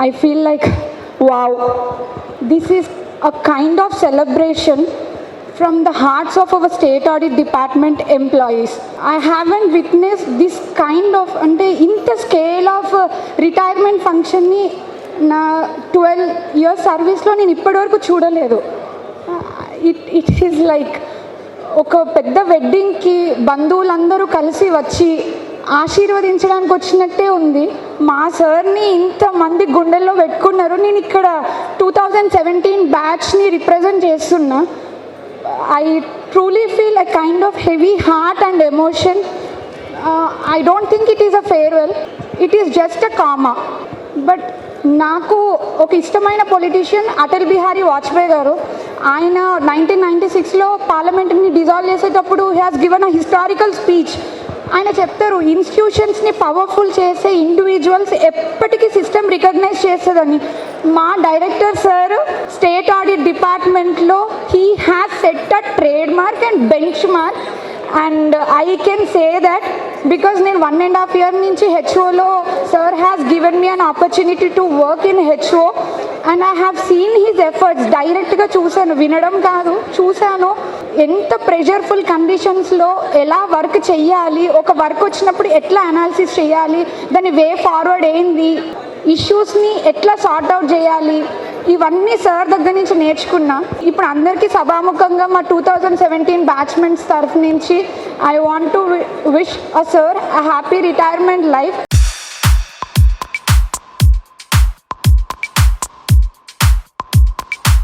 I feel like, wow, this is a kind of celebration from the hearts of our state audit department employees. I haven't witnessed this kind of inta scale of retirement function ni na 12 years service lo nenu ippadi varaku chudaledu. It is like ఒక పెద్ద వెడ్డింగ్కి బంధువులందరూ కలిసి వచ్చి ఆశీర్వదించడానికి వచ్చినట్టే ఉంది. మా సార్ని ఇంతమంది గుండెల్లో పెట్టుకున్నారు. నేను ఇక్కడ 2017 బ్యాచ్ని రిప్రజెంట్ చేస్తున్నా. I truly feel a kind of heavy heart and emotion. I don't think it is a farewell, it is just a comma. But నాకు ఒక ఇష్టమైన పొలిటీషియన్ అటల్ బిహారీ వాజ్పేయి గారు. ఆయన 1996లో పార్లమెంట్ని డిజాల్వ్ చేసేటప్పుడు he has given a historical speech. ఆయన చెప్తారు, ఇన్స్టిట్యూషన్స్ని powerful చేసే individuals ఎప్పటికీ సిస్టమ్ రికగ్నైజ్ చేస్తుందని. మా డైరెక్టర్ సార్ స్టేట్ ఆడిట్ డిపార్ట్మెంట్లో he has set a trade mark and bench mark. And I can say that because నేను 1.5 years నుంచి HOలో sir has given me an opportunity to work in HO and I have seen his efforts. డైరెక్ట్గా చూశాను, వినడం కాదు, చూశాను. ఎంత ప్రెషర్ఫుల్ కండిషన్స్లో ఎలా వర్క్ చెయ్యాలి, ఒక వర్క్ వచ్చినప్పుడు ఎట్లా అనాలిసిస్ చేయాలి, దాని వే ఫార్వర్డ్ ఏంది, ఇష్యూస్ని ఎట్లా సార్ట్ అవుట్ చేయాలి, ఇవన్నీ సార్ దగ్గర నుంచి నేర్చుకున్నా. ఇప్పుడు అందరికీ సభాముఖంగా మా 2017 బ్యాచ్మెంట్స్ తరఫు నుంచి I want to wish a sir a happy retirement life.